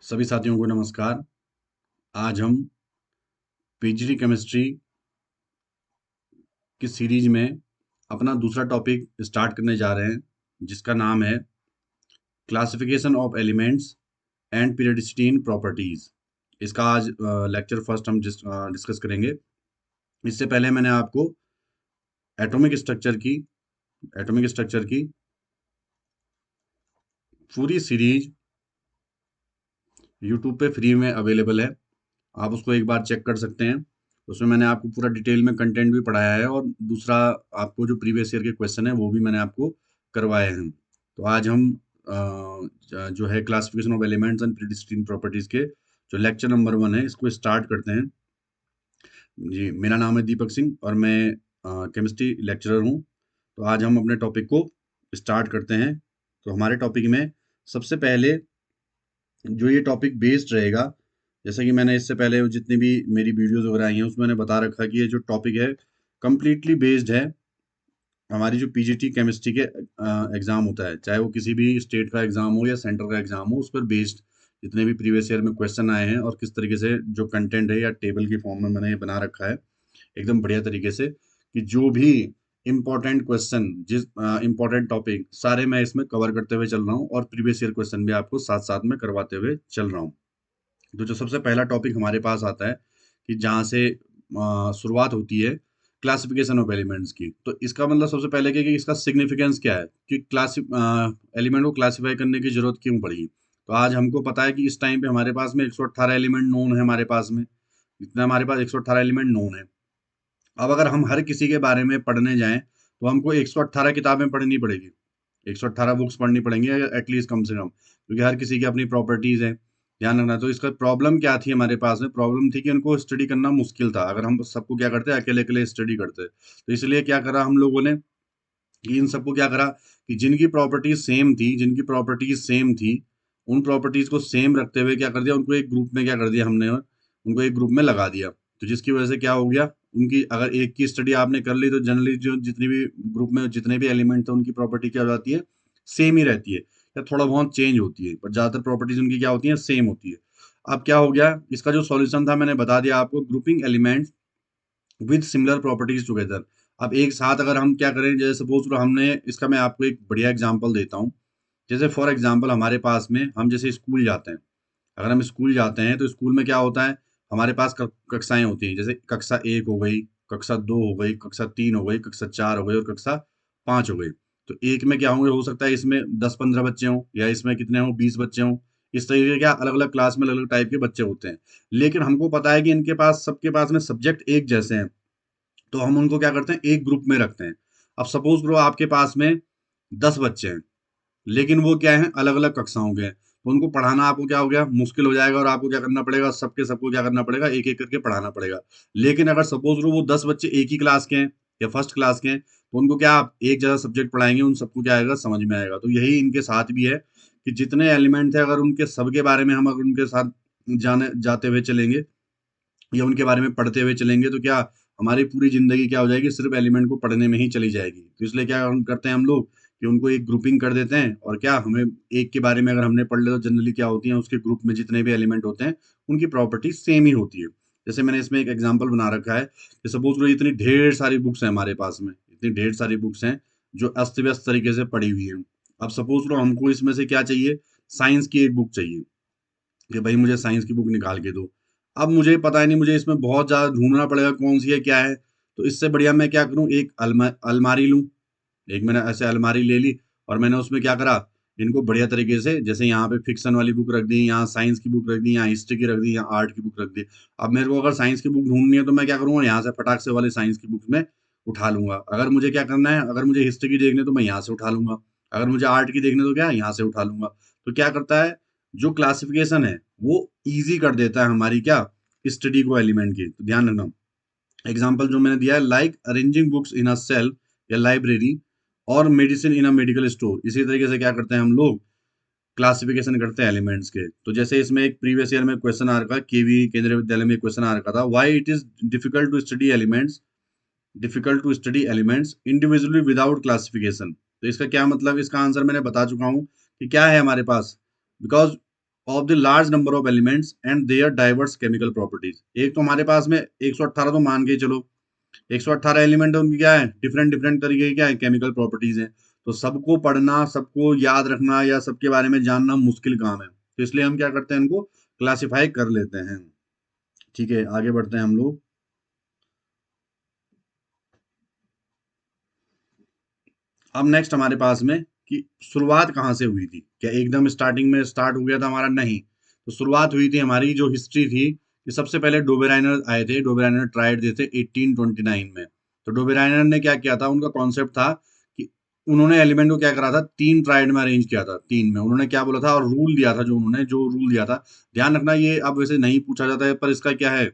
सभी साथियों को नमस्कार। आज हम पीजीटी केमिस्ट्री की सीरीज में अपना दूसरा टॉपिक स्टार्ट करने जा रहे हैं, जिसका नाम है classification of elements and periodicity in properties. इसका आज लेक्चर फर्स्ट हम डिस्कस करेंगे। इससे पहले मैंने आपको एटॉमिक स्ट्रक्चर की पूरी सीरीज यूट्यूब पे फ्री में अवेलेबल है, आप उसको एक बार चेक कर सकते हैं। उसमें मैंने आपको पूरा डिटेल में कंटेंट भी पढ़ाया है, और दूसरा आपको जो प्रीवियस ईयर के क्वेश्चन है वो भी मैंने आपको करवाए हैं। तो आज हम जो है क्लासिफिकेशन ऑफ एलिमेंट्स एंड प्रीडिस्टिंग प्रॉपर्टीज के जो लेक्चर नंबर 1 है, इसको स्टार्ट करते हैं। जी, मेरा नाम है दीपक सिंह और मैं केमिस्ट्री लेक्चरर हूँ। तो आज हम अपने टॉपिक को स्टार्ट करते हैं। तो हमारे टॉपिक में सबसे पहले जो ये टॉपिक बेस्ड रहेगा, जैसे कि मैंने इससे पहले जितनी भी मेरी वीडियोस वगैरह आई हैं उसमें मैंने बता रखा कि ये जो टॉपिक है कम्प्लीटली बेस्ड है हमारी जो पीजीटी केमिस्ट्री के एग्जाम होता है, चाहे वो किसी भी स्टेट का एग्जाम हो या सेंटर का एग्जाम हो, उस पर बेस्ड जितने भी प्रीवियस ईयर में क्वेश्चन आए हैं और किस तरीके से जो कंटेंट है या टेबल की फॉर्म में मैंने ये बना रखा है एकदम बढ़िया तरीके से, कि जो भी इम्पोर्टेंट क्वेश्चन, जिस इम्पोर्टेंट टॉपिक सारे मैं इसमें कवर करते हुए चल रहा हूँ, और प्रीवियस ईयर क्वेश्चन भी आपको साथ साथ में करवाते हुए चल रहा हूँ। तो जो सबसे पहला टॉपिक हमारे पास आता है, कि जहाँ से शुरुआत होती है क्लासिफिकेशन ऑफ एलिमेंट्स की, तो इसका मतलब सबसे पहले कि इसका सिग्निफिकेंस क्या है, कि एलिमेंट को क्लासिफाई करने की जरूरत क्यों पड़ी। तो आज हमको पता है कि इस टाइम पे हमारे पास में 118 एलिमेंट नोन है, हमारे पास में इतना हमारे पास 118 एलिमेंट नोन है। अब अगर हम हर किसी के बारे में पढ़ने जाएं तो हमको 118 किताबें पढ़नी पड़ेगी, 118 बुक्स पढ़नी पड़ेंगी एटलीस्ट, कम से कम, क्योंकि हर किसी की अपनी प्रॉपर्टीज है, ध्यान रखना। तो इसका प्रॉब्लम क्या थी हमारे पास में, प्रॉब्लम थी कि उनको स्टडी करना मुश्किल था अगर हम सबको क्या करते अकेले अकेले स्टडी करते। तो इसलिए क्या करा हम लोगों ने, कि इन सबको क्या करा, कि जिनकी प्रॉपर्टीज सेम थी उन प्रॉपर्टीज को सेम रखते हुए क्या कर दिया, उनको एक ग्रुप में क्या कर दिया हमने, उनको एक ग्रुप में लगा दिया। तो जिसकी वजह से क्या हो गया, उनकी अगर एक की स्टडी आपने कर ली तो जनरली जो जितनी भी ग्रुप में जितने भी एलिमेंट थे उनकी प्रॉपर्टी क्या हो जाती है, सेम ही रहती है, या थोड़ा बहुत चेंज होती है, पर ज्यादातर प्रॉपर्टीज उनकी क्या होती है, सेम होती है। अब क्या हो गया, इसका जो सॉल्यूशन था मैंने बता दिया आपको, grouping elements with similar properties together. अब एक साथ अगर हम क्या करें, जैसे सपोज हमने इसका, मैं आपको एक बढ़िया एग्जांपल देता हूँ। जैसे फॉर एग्जांपल हमारे पास में, हम जैसे स्कूल जाते हैं, अगर हम स्कूल जाते हैं तो स्कूल में क्या होता है, हमारे पास कक्षाएं होती हैं, जैसे कक्षा 1 हो गई, कक्षा 2 हो गई, कक्षा 3 हो गई, कक्षा 4 हो गई और कक्षा 5 हो गई। तो एक में क्या होंगे, हो सकता है इसमें 10-15 बच्चे हों, या इसमें कितने हों, 20 बच्चे हों। इस तरीके के क्या अलग अलग क्लास में अलग अलग टाइप के बच्चे होते हैं। लेकिन हमको पता है कि इनके पास, सबके पास में सब्जेक्ट एक जैसे हैं, तो हम उनको क्या करते हैं, एक ग्रुप में रखते हैं। अब सपोज करो आपके पास में 10 बच्चे हैं, लेकिन वो क्या है, अलग अलग कक्षाओं के हैं, तो उनको पढ़ाना आपको क्या हो गया, मुश्किल हो जाएगा, और आपको क्या करना पड़ेगा, सबके सबको क्या करना पड़ेगा, एक एक करके पढ़ाना पड़ेगा। लेकिन अगर सपोज करो वो 10 बच्चे एक ही क्लास के हैं या फर्स्ट क्लास के हैं, तो उनको क्या आप एक जैसा सब्जेक्ट पढ़ाएंगे, उन सबको क्या आएगा, समझ में आएगा। तो यही इनके साथ भी है, कि जितने एलिमेंट है अगर उनके सबके बारे में हम अगर उनके साथ जाने जाते हुए चलेंगे या उनके बारे में पढ़ते हुए चलेंगे, तो क्या हमारी पूरी जिंदगी क्या हो जाएगी, सिर्फ एलिमेंट को पढ़ने में ही चली जाएगी। तो इसलिए क्या हम करते हैं हम लोग, कि उनको एक ग्रुपिंग कर देते हैं, और क्या हमें एक के बारे में अगर हमने पढ़ लिया तो जनरली क्या होती है, उसके ग्रुप में जितने भी एलिमेंट होते हैं उनकी प्रॉपर्टी सेम ही होती है। जैसे मैंने इसमें एक एग्जाम्पल बना रखा है, कि सपोज करो इतनी ढेर सारी बुक्स हैं हमारे पास में, इतनी ढेर सारी बुक्स हैं जो अस्त व्यस्त तरीके से पड़ी हुई हैं। अब सपोज करो हमको इसमें से क्या चाहिए, साइंस की एक बुक चाहिए, कि भाई मुझे साइंस की बुक निकाल के दो। अब मुझे पता ही नहीं, मुझे इसमें बहुत ज़्यादा ढूंढना पड़ेगा कौन सी है क्या है। तो इससे बढ़िया मैं क्या करूँ, एक अलमारी लूँ। एक मैंने ऐसे अलमारी ले ली, और मैंने उसमें क्या करा, इनको बढ़िया तरीके से, जैसे यहाँ पे फिक्शन वाली बुक रख दी, यहाँ साइंस की बुक रख दी, यहाँ हिस्ट्री की रख दी, यहाँ आर्ट की बुक रख दी। अब मेरे को अगर साइंस की बुक ढूंढनी है तो मैं क्या करूँगा, यहाँ से फटाक से वाले साइंस की बुक में उठा लूंगा। अगर मुझे क्या करना है, अगर मुझे हिस्ट्री की देखनी है तो मैं यहाँ से उठा लूंगा। अगर मुझे आर्ट की देखनी है तो क्या यहाँ से उठा लूंगा। तो क्या करता है, जो क्लासिफिकेशन है वो इजी कर देता है हमारी क्या, स्टडी को एलिमेंट की। तो ध्यान रखना, एग्जाम्पल जो मैंने दिया है, like arranging books in a cell या लाइब्रेरी, और medicine in a medical store. इसी तरीके से क्या करते हैं हम लोग, क्लासिफिकेशन करते हैं एलिमेंट्स के। तो जैसे इसमें एक प्रीवियस ईयर में क्वेश्चन आ रखा, केवी केंद्रीय विद्यालय में क्वेश्चन आ रखा था, why it is difficult to study elements individually without classification. तो इसका क्या मतलब, इसका आंसर मैंने बता चुका हूँ, कि क्या है हमारे पास, because of the large number of elements and their diverse chemical properties. एक तो हमारे पास में 118 तो मान के चलो, 118 एलिमेंट है, उनकी क्या है, डिफरेंट डिफरेंट तरीके की क्या है, केमिकल प्रॉपर्टीज है। तो सबको पढ़ना, सबको याद रखना या सबके बारे में जानना मुश्किल काम है, तो इसलिए हम क्या करते हैं, इनको क्लासिफाई कर लेते हैं। ठीक है, आगे बढ़ते हैं हम लोग। अब नेक्स्ट हमारे पास में कि शुरुआत कहाँ से हुई थी, क्या एकदम स्टार्टिंग में स्टार्ट हो गया था हमारा, नहीं। तो शुरुआत हुई थी, हमारी जो हिस्ट्री थी कि सबसे पहले डोबेराइनर आए थे, डोबेराइनर ट्राइड थे 1829 में। तो डोबेराइनर ने क्या किया था, उनका कॉन्सेप्ट था कि उन्होंने एलिमेंट को क्या करा था, 3 ट्राइड में अरेंज किया था, 3 में उन्होंने क्या बोला था, और रूल दिया था, जो रूल दिया था, ध्यान रखना ये अब वैसे नहीं पूछा जाता है, पर इसका क्या है,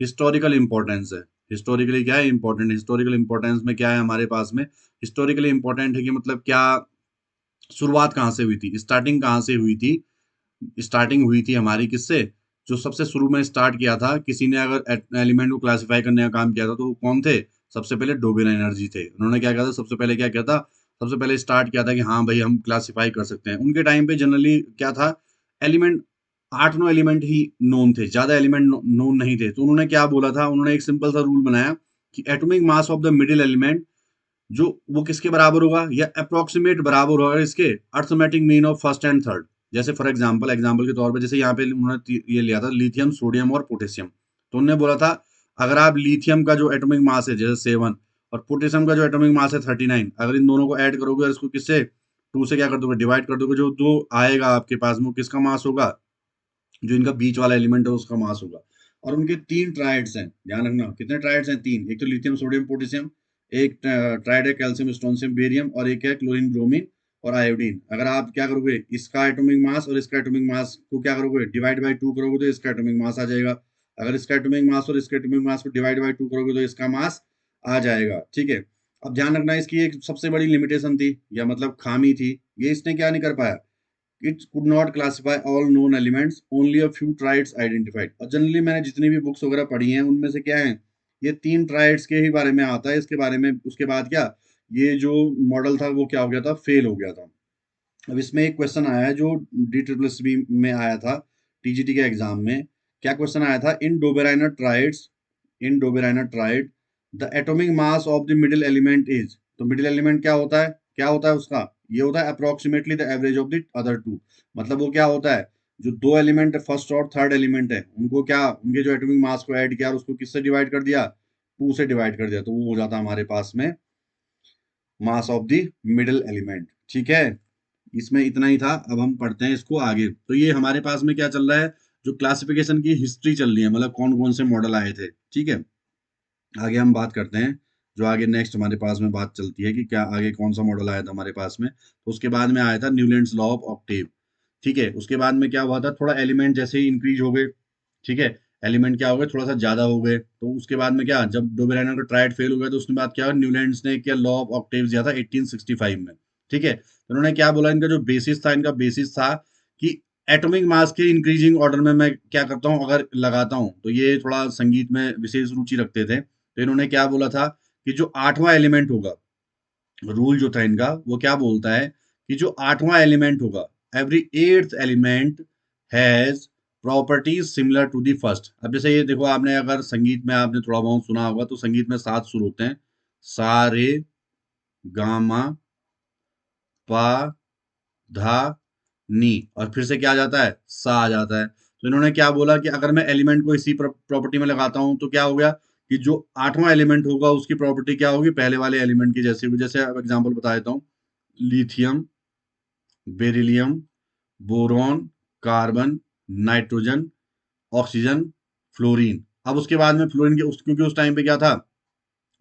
हिस्टोरिकल इंपॉर्टेंस है। हिस्टोरिकली क्या है, इंपॉर्टेंट, हिस्टोरिकल इंपॉर्टेंस में क्या है हमारे पास में, हिस्टोरिकली इंपॉर्टेंट है कि मतलब क्या शुरुआत कहाँ से हुई थी, स्टार्टिंग कहाँ से हुई थी। स्टार्टिंग हुई थी हमारी किससे, जो सबसे शुरू में स्टार्ट किया था, किसी ने अगर एलिमेंट को क्लासिफाई करने का काम किया था, तो वो कौन थे, सबसे पहले डोबेराइनर जी थे। उन्होंने क्या किया था, सबसे पहले क्या किया था, सबसे पहले स्टार्ट किया था कि हाँ भाई हम क्लासिफाई कर सकते हैं। उनके टाइम पे जनरली क्या था, एलिमेंट 8-9 एलिमेंट ही नोन थे, ज्यादा एलिमेंट नोन नहीं थे। तो उन्होंने क्या बोला था, उन्होंने एक सिंपल सा रूल बनाया कि atomic mass of the middle element, जो वो किसके बराबर होगा, या अप्रोक्सीमेट बराबर होगा इसके arithmetic mean of first and third. जैसे फॉर एग्जांपल के तौर पे, जैसे यहाँ पे उन्होंने ये लिया था लिथियम, सोडियम और पोटेशियम। तो उन्होंने बोला था, अगर आप लिथियम का जो एटॉमिक मास है जैसे 7, और पोटेशियम का जो एटॉमिक मास है 39, अगर इन दोनों को ऐड करोगे और इसको किससे, 2 से क्या कर दोगे, डिवाइड कर दोगे, जो दो आएगा आपके पास में, वो किसका मास होगा, जो इनका बीच वाला एलिमेंट है उसका मास होगा। और उनके 3 ट्राइड्स हैं, ध्यान रखना कितने ट्राइड्स हैं, 3। एक तो लिथियम, सोडियम, पोटेशियम, एक ट्राइड है कैल्शियम, स्ट्रोंशियम, बेरियम, और एक है क्लोरीन, ब्रोमीन और आयोडीन। अगर आप क्या करोगे, इसका एटॉमिक मास और इसका एटॉमिक मास को क्या करोगे, डिवाइड बाई 2 करोगे, तो इसका एटॉमिक मास आ जाएगा। अगर इसका एटॉमिक मास और इसके एटॉमिक मास को डिवाइड बाई 2 करोगे, तो इसका मास आ जाएगा। ठीक है, अब ध्यान रखना, इसकी एक सबसे बड़ी लिमिटेशन थी, या मतलब खामी थी, ये इसने क्या नहीं कर पाया, it could not classify all known elements, only a few triads identified। और जनरली मैंने जितनी भी बुक्स वगैरह पढ़ी हैं, उनमें से क्या है, ये 3 ट्राइड्स के ही बारे में आता है, इसके बारे में उसके बाद क्या, ये जो मॉडल था वो क्या हो गया था, फेल हो गया था। अब इसमें एक क्वेश्चन आया है जो DSSB में आया था, TGT के एग्जाम में। क्या क्वेश्चन आया था, in Dobereiner triad the atomic mass of the middle element is. तो मिडिल एलिमेंट क्या होता है, क्या होता है उसका, ये होता है approximately the average of the other 2। मतलब वो क्या होता है, जो 2 एलिमेंट फर्स्ट और थर्ड एलिमेंट है, उनको क्या, उनके जो एटॉमिक मास को ऐड किया और उसको किससे डिवाइड कर दिया, 2 से डिवाइड कर दिया, तो वो हो जाता है हमारे पास में मास ऑफ द मिडिल एलिमेंट। ठीक है, इसमें इतना ही था। अब हम पढ़ते हैं इसको आगे। तो ये हमारे पास में क्या चल रहा है, जो क्लासिफिकेशन की हिस्ट्री चल रही है, मतलब कौन कौन से मॉडल आए थे। ठीक है, आगे हम बात करते हैं, जो आगे नेक्स्ट हमारे पास में बात चलती है कि क्या आगे कौन सा मॉडल आया था हमारे पास में। तो उसके बाद में आया था न्यूलैंड्स लॉ ऑफ ऑक्टेव। ठीक है, उसके बाद में क्या हुआ था, थोड़ा एलिमेंट जैसे ही इंक्रीज हो गए, ठीक है, एलिमेंट क्या हो गए, थोड़ा सा ज्यादा हो गए, तो उसके बाद में क्या, जब डोबेराइनर का ट्रायड फेल हो गया, तो उसके बाद क्या, न्यूलैंड्स ने क्या लॉ ऑफ ऑक्टेव्स दिया था 1865 में। ठीक है, तो उन्होंने क्या बोला, इनका जो बेसिस था, इनका बेसिस था कि एटॉमिक मास के इंक्रीजिंग ऑर्डर में मैं क्या करता हूँ, अगर लगाता हूँ, तो ये थोड़ा संगीत में विशेष रुचि रखते थे, तो इन्होंने क्या बोला था कि जो 8वां एलिमेंट होगा, रूल जो था इनका वो क्या बोलता है कि जो 8वां एलिमेंट होगा, every 8th element has properties similar to the first. अब जैसे ये देखो, आपने अगर संगीत में आपने थोड़ा बहुत सुना होगा, तो संगीत में 7 सुर होते हैं, सा रे गामा पा धा नी, और फिर से क्या आ जाता है, सा आ जाता है। तो इन्होंने क्या बोला कि अगर मैं एलिमेंट को इसी प्रॉपर्टी में लगाता हूं, तो क्या हो गया कि जो 8वां एलिमेंट होगा उसकी प्रॉपर्टी क्या होगी, पहले वाले एलिमेंट की जैसी होगी। जैसे अब एग्जांपल बता देता हूँ, lithium, beryllium, boron, carbon, nitrogen, oxygen, fluorine. अब उसके बाद में फ्लोरीन के क्योंकि उस टाइम पे क्या था,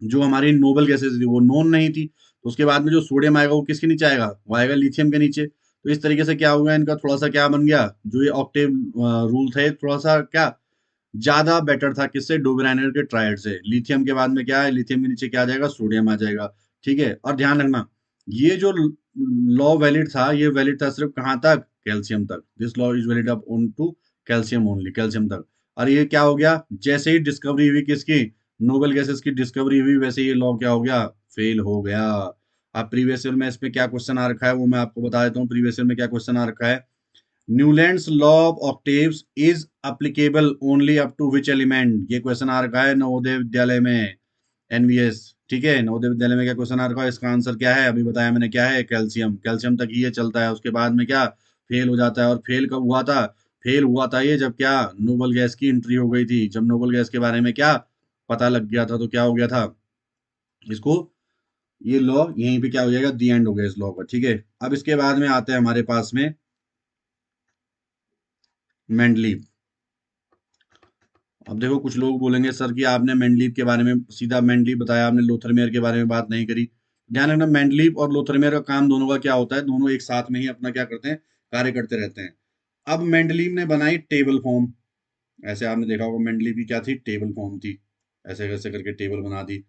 जो हमारी नोबल गैसेस थी वो नोन नहीं थी, तो उसके बाद में जो सोडियम आएगा वो किसके नीचे आएगा, वो आएगा लिथियम के नीचे। तो इस तरीके से क्या हो गया, इनका थोड़ा सा क्या बन गया, जो ये ऑक्टेव रूल थे, थोड़ा सा क्या ज्यादा बेटर था, किससे, डोबेराइनर के ट्रायड से। लिथियम के बाद में क्या है, लिथियम के नीचे क्या आ जाएगा, सोडियम आ जाएगा। ठीक है, और ध्यान रखना, ये जो लॉ वैलिड था, ये वैलिड था सिर्फ कहाँ तक, कैल्शियम तक। This law is valid up on to calcium only, calcium तक। और ये क्या हो गया, जैसे ही डिस्कवरी हुई किसकी, नोबेल गैसेस की डिस्कवरी हुई, वैसे ये लॉ क्या हो गया, फेल हो गया। अब प्रीवियस ईयर में इस पे क्या क्वेश्चन आ रखा है वो मैं आपको बता देता हूँ। प्रीवियस ईयर में क्या क्वेश्चन आ रखा है, Newlands law of octaves is applicable only up to which element, ये क्वेश्चन आ रखा है नवोदय विद्यालय में, एनवीएस। ठीक है, नवोदय विद्यालय में क्या क्वेश्चन आ रखा है, इसका आंसर क्या है, अभी बताया मैंने, क्या है, कैल्शियम। कैल्शियम तक ही ये चलता है, उसके बाद में क्या फेल हो जाता है। और फेल कब हुआ था, फेल हुआ था ये जब क्या नोबल गैस की एंट्री हो गई थी, जब नोबल गैस के बारे में क्या पता लग गया था, तो क्या हो गया था इसको, ये लॉ यहीं पे क्या हो जाएगा, दी एंड हो गया इस लॉ का। ठीक है, अब इसके बाद में आते हैं हमारे पास में मेंडलीव। अब देखो कुछ लोग बोलेंगे सर कि आपने मेंडलीव के बारे में सीधा मेंडलीव बताया, आपने लोथरमेयर के बारे में बात नहीं करी। ध्यान रखना, मेंडलीव और लोथरमेयर का काम दोनों का क्या होता है, दोनों एक साथ में ही अपना क्या करते हैं, कार्य करते रहते हैं। अब मेंडलीव ने बनाई टेबल फॉर्म, ऐसे आपने देखा होगा मेंडलीव की क्या थी, टेबल फॉर्म थी, ऐसे कैसे करके टेबल बना दी।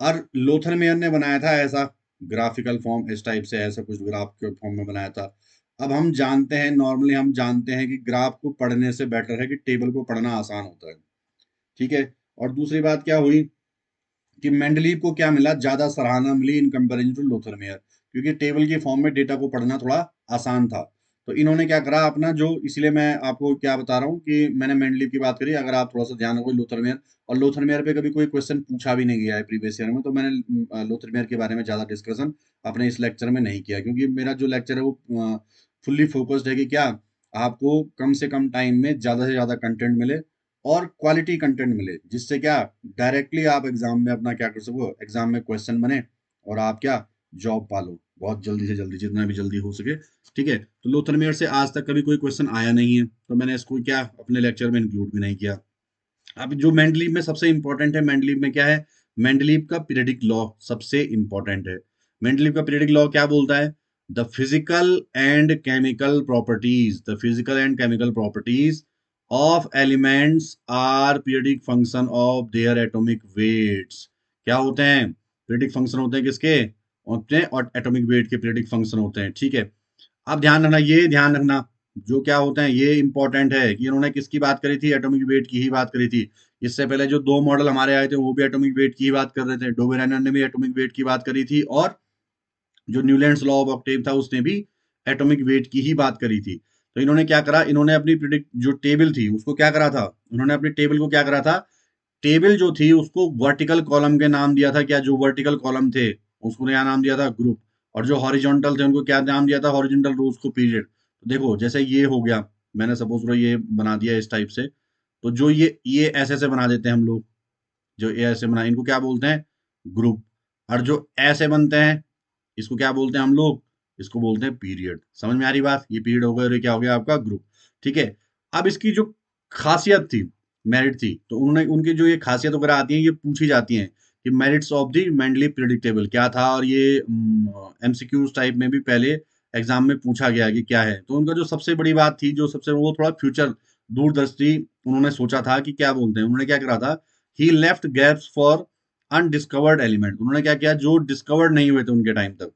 और लोथरमेयर ने बनाया था ऐसा ग्राफिकल फॉर्म, इस टाइप से ऐसा कुछ ग्राफ के फॉर्म में बनाया था। अब हम जानते हैं, नॉर्मली हम जानते हैं कि ग्राफ को पढ़ने से बेटर है कि टेबल को पढ़ना आसान होता है। ठीक है, और दूसरी बात क्या हुई कि मेंडलीव को क्या मिला, ज्यादा सराहना मिली इन कंपेरिजन टू लोथरमेयर, क्योंकि टेबल के फॉर्म में डेटा को पढ़ना थोड़ा आसान था। तो इन्होंने क्या करा अपना जो, इसलिए मैं आपको क्या बता रहा हूँ कि मैंने मेंडलीव की बात करी, अगर आप थोड़ा सा ध्यान रखो लोथरमेयर, और लोथरमेयर पे कभी कोई क्वेश्चन पूछा भी नहीं गया है प्रीवियस ईयर में, तो मैंने लोथरमेयर के बारे में ज्यादा डिस्कशन अपने इस लेक्चर में नहीं किया, क्योंकि मेरा जो लेक्चर है वो फुल्ली फोकस्ड है कि क्या आपको कम से कम टाइम में ज्यादा से ज्यादा कंटेंट मिले और क्वालिटी कंटेंट मिले, जिससे क्या डायरेक्टली आप एग्जाम में अपना क्या कर सको, एग्जाम में क्वेश्चन बने और आप क्या जॉब पालो बहुत जल्दी से जल्दी, जितना भी जल्दी हो सके। ठीक है, तो लोथरमेयर से आज तक कभी कोई क्वेश्चन आया नहीं है, तो मैंने इसको क्या अपने लेक्चर में इंक्लूड भी नहीं किया। अब जो मेंडलीव में सबसे इंपॉर्टेंट है, मेंडलीव में क्या है, मेंडलीव का पीरियडिक लॉ सबसे इंपॉर्टेंट है। मेंडलीव का पीरियडिक लॉ क्या बोलता है, the physical and chemical properties, the physical and chemical properties of elements are periodic function of their atomic weights. क्या होते हैं, पीरियडिक फंक्शन होते हैं किसके, होते हैं, और एटॉमिक वेट के पीरियडिक फंक्शन होते हैं। ठीक है, अब ध्यान रखना, ये ध्यान रखना, जो क्या होते हैं ये इंपॉर्टेंट है कि इन्होंने किसकी बात करी थी, एटॉमिक वेट की ही बात करी थी। इससे पहले जो दो मॉडल हमारे आए थे वो भी एटॉमिक वेट की ही बात कर रहे थे, डोबेरेनर ने भी एटॉमिक वेट की बात करी थी, और जो न्यूलैंड्स लॉ ऑफ ऑक्टेव था उसने भी एटॉमिक वेट की ही बात करी थी। तो इन्होंने क्या करा, इन्होंने अपनी प्रिडिक्ट जो टेबल थी उसको क्या करा था, उन्होंने अपनी टेबल को क्या करा था, टेबल जो थी उसको वर्टिकल कॉलम के नाम दिया था, क्या जो वर्टिकल कॉलम थे उसको नया नाम दिया था ग्रुप, और जो हॉरिजॉन्टल थे उनको क्या नाम दिया था, हॉरिजॉन्टल रोज को पीरियड। तो देखो जैसे ये हो गया, मैंने सपोज करो ये बना दिया इस टाइप से, तो जो ये ऐसे ऐसे बना देते हैं हम लोग, जो ये ऐसे बना इनको क्या बोलते हैं, ग्रुप। और जो ऐसे बनते हैं इसको क्या बोलते हैं हम लोग, इसको बोलते हैं पीरियड। समझ में आ रही बात, ये पीरियड हो गया और ये क्या हो गया आपका ग्रुप। ठीक है, अब इसकी जो खासियत थी, मेरिट थी, तो उन्होंने उनकी जो ये खासियत वगैरह आती है ये पूछी जाती हैं कि merits of the Mendeley predictable क्या था, और ये एमसीक्यूज टाइप में भी पहले एग्जाम में पूछा गया कि क्या है। तो उनका जो सबसे बड़ी बात थी, जो सबसे वो थोड़ा फ्यूचर दूरदर्शी उन्होंने सोचा था कि क्या बोलते हैं, उन्होंने क्या करा था, he left gaps for undiscovered element. उन्होंने क्या किया, जो डिस्कवर्ड नहीं हुए थे उनके टाइम तक।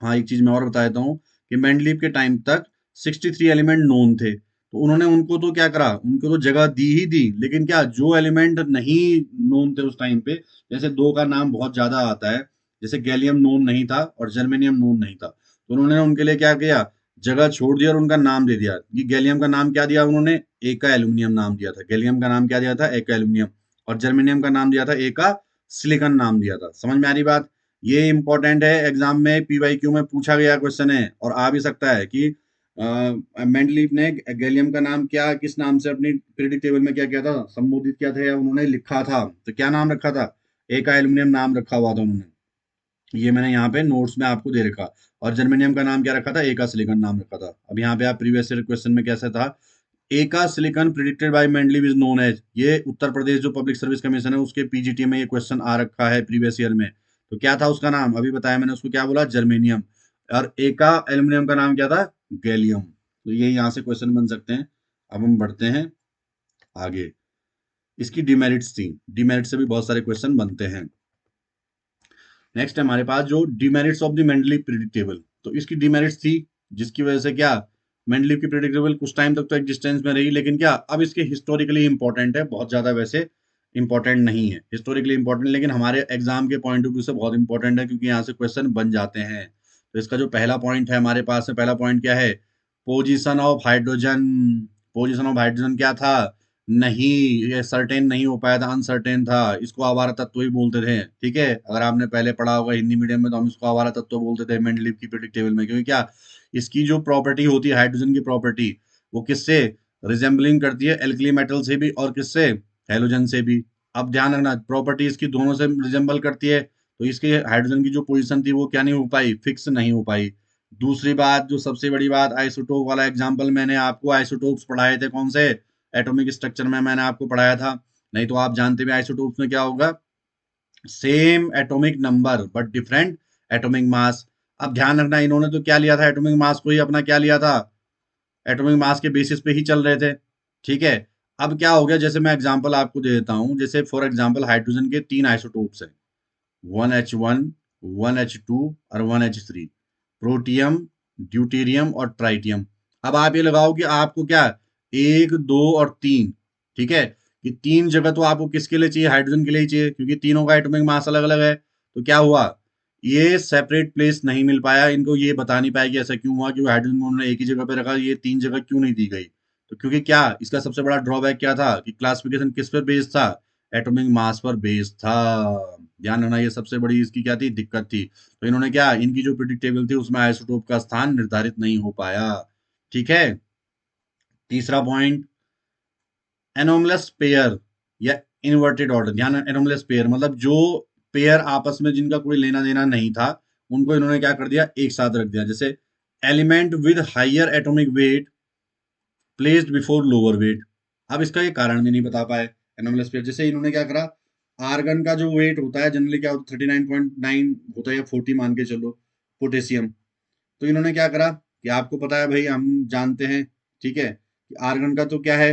हाँ, एक चीज मैं और बता देता हूँ कि मेंडलीव के टाइम तक 63 एलिमेंट नोन थे, तो उन्होंने उनको तो क्या करा, उनको तो जगह दी ही दी, लेकिन क्या जो एलिमेंट नहीं नोन थे उस टाइम पे, जैसे दो का नाम बहुत ज्यादा आता है, जैसे गैलियम नोन नहीं था और जर्मेनियम नोन नहीं था, तो उन्होंने उनके लिए क्या किया, जगह छोड़ दिया और उनका नाम दे दिया। ये गैलियम का नाम क्या दिया उन्होंने, एका एल्यूमिनियम नाम दिया था। गैलियम का नाम क्या दिया था, एका एल्यूमिनियम। और जर्मेनियम का नाम दिया था एका सिलिकॉन नाम दिया था। समझ में आ रही बात, ये इंपॉर्टेंट है, एग्जाम में पीवाईक्यू में पूछा गया क्वेश्चन है, और आ भी सकता है कि मेंडलीव ने गैलियम का नाम क्या, किस नाम से अपनी पीरियडिक टेबल में क्या किया था, संबोधित किया था या उन्होंने लिखा था, तो क्या नाम रखा था, एका एल्यूमिनियम नाम रखा हुआ था उन्होंने, ये मैंने यहाँ पे नोट्स में आपको दे रखा। और जर्मेनियम का नाम क्या रखा था, एका सिलिकॉन नाम रखा था। अब यहाँ पे आप प्रीवियस ईयर क्वेश्चन में कैसा था, एका silicon predicted by Mendeleev is known as, ये उत्तर प्रदेश जो पब्लिक सर्विस कमीशन है उसके पीजीटी में ये क्वेश्चन आ रखा है प्रीवियस ईयर में। तो क्या था उसका नाम, अभी बताया मैंने, उसको क्या बोला, जर्मेनियम। और एका एल्यूमिनियम का नाम क्या था, गैलियम। तो ये यहाँ से क्वेश्चन बन सकते हैं। अब हम बढ़ते हैं आगे, इसकी डिमेरिट्स थी, डिमेरिट से भी बहुत सारे क्वेश्चन बनते हैं। नेक्स्ट है हमारे पास जो demerits of the Mendeleev predictable, तो इसकी डिमेरिट्स थी जिसकी वजह से क्या मेंडलीव की प्रिडिक्टेबल कुछ टाइम तक तो एग्जिस्टेंस में रही, लेकिन क्या अब इसके हिस्टोरिकली इंपॉर्टेंट है, बहुत ज्यादा वैसे इंपॉर्टेंट नहीं है, हिस्टोरिकली इंपॉर्टेंट लेकिन हमारे एग्जाम के पॉइंट ऑफ व्यू से बहुत इंपॉर्टेंट है, क्योंकि यहाँ से क्वेश्चन बन जाते हैं। तो इसका जो पहला पॉइंट है हमारे पास में, पहला पॉइंट क्या है, position of hydrogen, position of hydrogen क्या था, नहीं, ये सर्टेन नहीं हो पाया था, अनसर्टेन था, इसको आवारा तत्व ही बोलते थे। ठीक है, अगर आपने पहले पढ़ा होगा हिंदी मीडियम में तो हम इसको आवारा तत्व बोलते थे मेंडलीव की पीरियोडिक टेबल में, क्योंकि क्या इसकी जो प्रॉपर्टी होती है हाइड्रोजन की प्रॉपर्टी, वो किससे रिजेंबलिंग करती है, एल्कली मेटल से भी और किससे, हेलोजन से भी। अब ध्यान रखना प्रॉपर्टी इसकी दोनों से रिजेंबल करती है, तो इसके हाइड्रोजन की जो पोजीशन थी वो क्या नहीं हो पाई, फिक्स नहीं हो पाई। दूसरी बात, जो सबसे बड़ी बात, आइसोटोप वाला एग्जांपल मैंने आपको आइसोटोप्स पढ़ाए थे, कौन से, एटॉमिक स्ट्रक्चर में मैंने आपको पढ़ाया था। नहीं तो आप जानते भी आइसोटोप्स में क्या होगा, same atomic number but different atomic mass. अब ध्यान रखना इन्होंने तो क्या लिया था, एटॉमिक मास को ही अपना क्या लिया था, एटॉमिक मास के बेसिस पे ही चल रहे थे। ठीक है, अब क्या हो गया, जैसे मैं एग्जांपल आपको दे देता हूं, जैसे फॉर एग्जांपल हाइड्रोजन के 3 आइसोटोप्स हैं, 1H1, 1H2 और 1H3, प्रोटियम, ड्यूटेरियम और ट्राइटियम। अब आप ये लगाओ कि आपको क्या, 1, 2 और 3, ठीक है, ये 3 जगह तो आपको किसके लिए चाहिए, हाइड्रोजन के लिए ही चाहिए, क्योंकि तीनों का एटॉमिक मास अलग अलग है। तो क्या हुआ, ये सेपरेट प्लेस नहीं मिल पाया, इनको ये बता नहीं पाया कि ऐसा क्यों हुआ, क्योंकि हाइड्रोजन को उन्होंने एक ही जगह पे रखा, ये 3 जगह क्यों नहीं दी गई। तो क्योंकि क्या इसका सबसे बड़ा ड्रॉबैक क्या था कि क्लासिफिकेशन किस पर बेस्ड था, एटॉमिक मास पर बेस्ड था। ध्यान रखना, ये सबसे बड़ी इसकी क्या थी, दिक्कत थी। तो इन्होंने क्या, इनकी जो प्रिडिक्टेबल थी उसमें आइसोटोप का स्थान निर्धारित नहीं हो पाया। ठीक है, तीसरा पॉइंट, एनोमलस पेयर या इन्वर्टेड ऑर्डर। ध्यान, एनोमलस पेयर मतलब जो पेयर आपस में जिनका कोई लेना देना नहीं था, उनको इन्होंने क्या कर दिया, एक साथ रख दिया। जैसे element with higher atomic weight placed before lower weight. अब इसका ये कारण भी नहीं बता पाए एनोमलस पेयर। जैसे इन्होंने क्या करा, आर्गन का जो वेट होता है जनरली क्या होता है, 39.9 होता है या 40 मान के चलो, पोटेशियम। तो इन्होंने क्या करा कि आपको पता है भाई, हम जानते हैं, ठीक है, कि आर्गन का तो क्या है,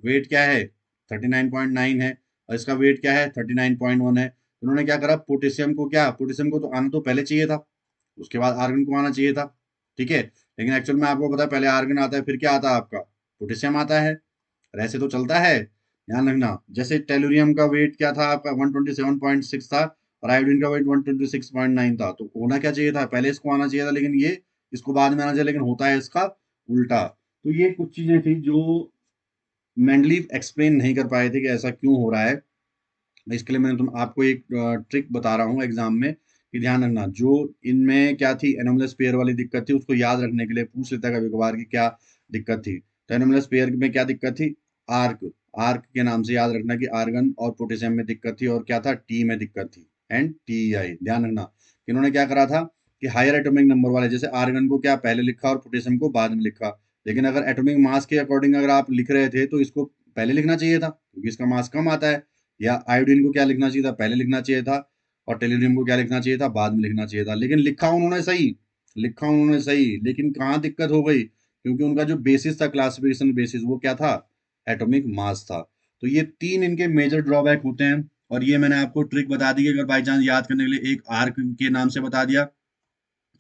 वेट क्या है, 39.9 है, और इसका वेट क्या है, 39.1 है। तो उन्होंने क्या करा, पोटेशियम को क्या, पोटेशियम को तो आना तो पहले चाहिए था, उसके बाद आर्गन को आना चाहिए था। ठीक है, लेकिन एक्चुअल में आपको पता है पहले आर्गन आता है फिर क्या आता है आपका, पोटेशियम आता है। और ऐसे तो चलता है, ध्यान रखना। जैसे टेलुरियम का वेट क्या था आपका, 127.6 था, और आयोडीन का वेट 126.9 था। तो होना क्या चाहिए था, पहले इसको आना चाहिए था, लेकिन ये इसको बाद में आना चाहिए, लेकिन होता है इसका उल्टा। तो ये कुछ चीजें थी जो मेंडलीव एक्सप्लेन नहीं कर पाए थे कि ऐसा क्यों हो रहा है। इसके लिए मैंने तुम आपको एक ट्रिक बता रहा हूँ एग्जाम में, कि ध्यान रखना, जो इनमें क्या थी, एनोमलस पेयर वाली दिक्कत थी, उसको याद रखने के लिए पूछ लेता है कभी कभार की क्या दिक्कत थी। तो एनोमलस पेयर में क्या दिक्कत थी, आर्क, आर्क के नाम से याद रखना कि आर्गन और पोटेशियम में दिक्कत थी, और क्या था, टी में दिक्कत थी, NTI। ध्यान रखना, इन्होंने क्या करा था कि हायर एटॉमिक नंबर वाले, जैसे आर्गन को क्या पहले लिखा और पोटेशियम को बाद में लिखा। लेकिन अगर एटॉमिक मास के अकॉर्डिंग अगर आप लिख रहे थे तो इसको पहले लिखना चाहिए था, क्योंकि इसका मास कम आता है। या आयोडीन को क्या लिखना चाहिए था, पहले लिखना चाहिए था, और टेल्यूरियम को क्या लिखना चाहिए था, बाद में लिखना चाहिए था। लेकिन लिखा उन्होंने सही, लिखा उन्होंने सही, लेकिन कहाँ दिक्कत हो गई, क्योंकि उनका जो बेसिस था, क्लासिफिकेशन बेसिस, वो क्या था, एटॉमिक मास था। तो ये 3 इनके मेजर ड्रॉबैक होते हैं। और ये मैंने आपको ट्रिक बता दी कि अगर बाई चांस याद करने के लिए, एक आर्क के नाम से बता दिया,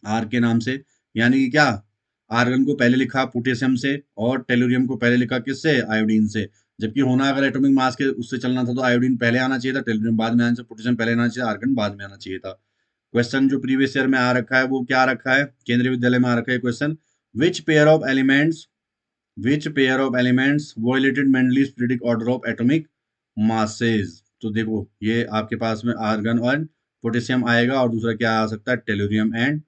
आर के नाम से, यानी कि क्या, आर्गन को पहले लिखा पोटेशियम से, और टेलुरियम को पहले लिखा किससे, आयोडीन से। जबकि होना अगर एटॉमिक मास के उससे चलना था तो आयोडीन पहले आना चाहिए था, टेलुरियम बाद में आना चाहिए, पोटेशियम पहले आना चाहिए, आर्गन बाद में आना चाहिए था। क्वेश्चन जो प्रीवियस ईयर में आ रखा है वो क्या रखा है, केंद्रीय विद्यालय में आ रखा है question, which pair of elements, which pair of elements violated Mendeleev's periodic order of atomic masses. तो देखो ये आपके पास में आर्गन और पोटेशियम आएगा, और दूसरा क्या आ सकता है, टेलुरियम एंड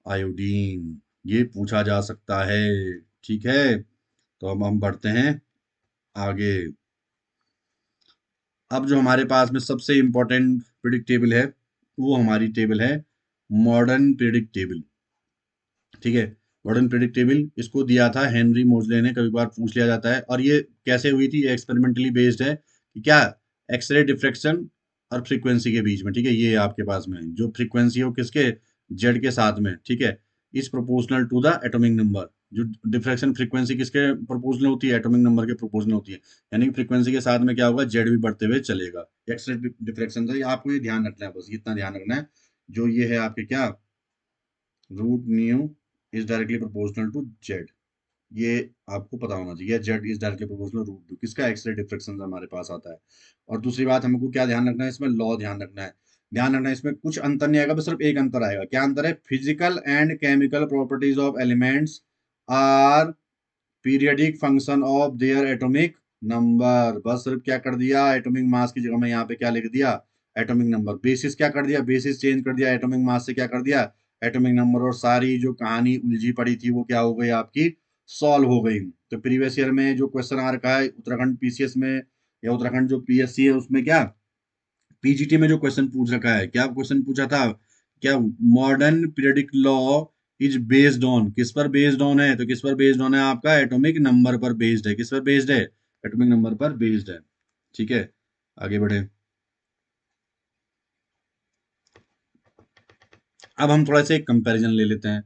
आयोडीन, ये पूछा जा सकता है। ठीक है, तो अब हम बढ़ते हैं आगे। अब जो हमारे पास में सबसे इंपॉर्टेंट प्रिडिक्ट टेबल है, वो हमारी टेबल है मॉडर्न प्रिडिक्ट टेबल। ठीक है, मॉडर्न प्रिडिक्ट टेबल इसको दिया था हेनरी मोजले ने, कभी बार पूछ लिया जाता है। और ये कैसे हुई थी, एक्सपेरिमेंटली बेस्ड है कि क्या, एक्सरे डिफ्रेक्शन और फ्रीक्वेंसी के बीच में। ठीक है, ये आपके पास में जो फ्रीक्वेंसी हो किसके, जेड के साथ में। ठीक है, is proportional to the atomic number. जो डिफ्रेक्शन फ्रीक्वेंसी किसके प्रोपोर्शनल होती है, एटॉमिक नंबर के प्रोपोर्शनल होती है। यानी कि फ्रीक्वेंसी के साथ में क्या होगा, जेड भी बढ़ते हुए चलेगा। एक्सरे डिफ्रेक्शन था, ये आपको ये ध्यान रखना है, बस इतना ध्यान रखना है। जो ये है आपके क्या, root nu is directly proportional to z, ये आपको पता होना चाहिए। Z is directly proportional root to किसका, एक्सरे डिफ्रेक्शन हमारे पास आता है। और दूसरी बात हमको क्या ध्यान रखना है, इसमें लॉ ध्यान रखना है। ध्यान रखना है, इसमें कुछ अंतर नहीं आएगा, बस सिर्फ एक अंतर आएगा। क्या अंतर है, physical and chemical properties of elements are periodic function of their atomic number. बस सिर्फ क्या कर दिया, एटॉमिक मास की जगह में यहाँ पे क्या लिख दिया, एटॉमिक नंबर। बेसिस क्या कर दिया, बेसिस चेंज कर दिया, एटॉमिक मास से क्या कर दिया, एटॉमिक नंबर। और सारी जो कहानी उलझी पड़ी थी वो क्या हो गई आपकी, सॉल्व हो गई। तो प्रीवियस ईयर में जो क्वेश्चन आ रखा है उत्तराखंड पीसीएस में या उत्तराखंड जो पीएससी है उसमें क्या पीजीटी में जो क्वेश्चन पूछ रखा है, क्या क्वेश्चन पूछा था, क्या modern periodic law is based on, किस पर बेस्ड ऑन है, तो किस पर बेस्ड ऑन है आपका, एटॉमिक नंबर पर बेस्ड है। किस पर बेस्ड है, एटॉमिक नंबर पर बेस्ड है। ठीक है, आगे बढ़े। अब हम थोड़ा सा एक कंपैरिजन ले लेते हैं।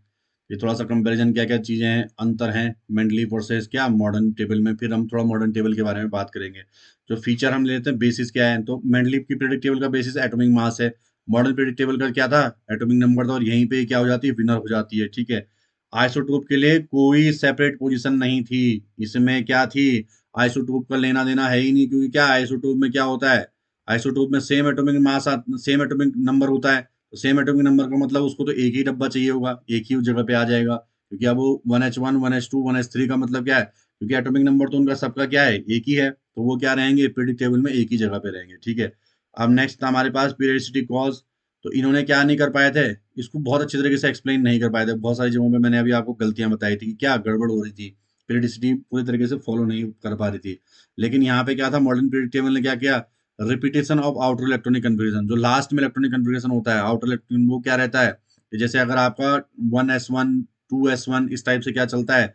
ये थोड़ा सा कंपैरिजन, क्या क्या चीजें हैं, अंतर हैं मेंडलीव वर्सेस क्या मॉडर्न टेबल में। फिर हम थोड़ा मॉडर्न टेबल के बारे में बात करेंगे। जो फीचर हम लेते हैं, बेसिस क्या है, तो मेंडलीव की प्रेडिक्ट टेबल का बेसिस एटॉमिक मास है। मॉडर्न प्रेडिक्ट टेबल का क्या था, एटॉमिक नंबर था, और यहीं पे क्या हो जाती है, विनर हो जाती है। ठीक है, आइसोटोप के लिए कोई सेपरेट पोजीशन नहीं थी। इसमें क्या थी, आइसोटोप का लेना देना है ही नहीं, क्योंकि क्या आइसोटोप में क्या होता है, आइसोटोप में same atomic mass, same atomic number होता है। तो सेम एटॉमिक नंबर का मतलब उसको तो एक ही डब्बा चाहिए होगा, एक ही जगह पे आ जाएगा। क्योंकि अब वो 1H1 1H2 1H3 का मतलब क्या है, क्योंकि एटॉमिक नंबर तो उनका सबका क्या है, एक ही है, तो वो क्या रहेंगे, पीरियडिक टेबल में एक ही जगह पे रहेंगे। ठीक है, अब नेक्स्ट हमारे पास पीरियडिसिटी कॉज। तो इन्होंने क्या नहीं कर पाए थे, इसको बहुत अच्छी तरीके से एक्सप्लेन नहीं कर पाए थे। बहुत सारी जगहों पे मैंने अभी आपको गलतियां बताई थी कि क्या गड़बड़ हो रही थी, पीरियडिसिटी पूरी तरीके से फॉलो नहीं कर पा रही थी। लेकिन यहाँ पे क्या था, मॉडर्न पीरियडिक टेबल ने क्या किया, repetition of outer electronic configuration. जो लास्ट में इलेक्ट्रॉनिक कन्फिग्रेशन होता है आउटर इलेक्ट्रॉनिक, वो क्या रहता है कि जैसे अगर आपका 1s1 2s1 इस टाइप से क्या चलता है,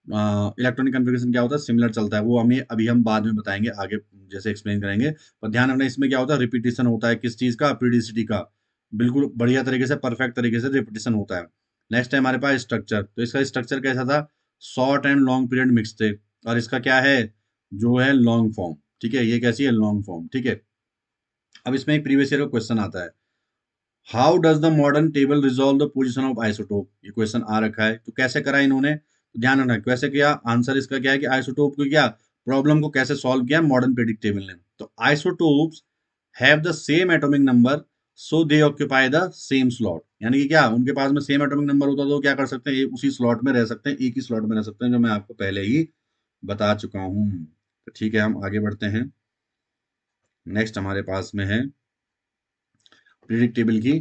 इलेक्ट्रॉनिक कन्फिग्रेशन क्या होता है, सिमिलर चलता है। वो हमें अभी हम बाद में बताएंगे आगे, जैसे एक्सप्लेन करेंगे। पर ध्यान रखना, इसमें क्या होता है, रिपीटेशन होता है, किस चीज का, पीरियडिसिटी का। बिल्कुल बढ़िया तरीके से, परफेक्ट तरीके से रिपीटेशन होता है। नेक्स्ट है हमारे पास स्ट्रक्चर। तो इसका स्ट्रक्चर कैसा था, short and long period mix थे। और इसका क्या है, जो है लॉन्ग फॉर्म। ठीक है, ये कैसी है, लॉन्ग फॉर्म। ठीक है, अब इसमें एक प्रीवियस ईयर का क्वेश्चन आता है, how does the modern table resolve the position of isotope. ये क्वेश्चन आ रखा है, तो कैसे करा इन्होंने, तो ध्यान रखना कैसे किया। आंसर इसका क्या है कि आइसोटोप को क्या, प्रॉब्लम को कैसे सॉल्व किया मॉडर्न प्रेडिक्ट टेबल ने। तो isotopes have the same atomic number, so they occupy the same slot. यानी कि क्या, उनके पास में सेम एटॉमिक नंबर होता तो क्या कर सकते हैं, उसी स्लॉट में रह सकते हैं, एक ही स्लॉट में रह सकते हैं, जो मैं आपको पहले ही बता चुका हूं। तो ठीक है, हम आगे बढ़ते हैं। नेक्स्ट हमारे पास में है प्रेडिक्ट टेबल की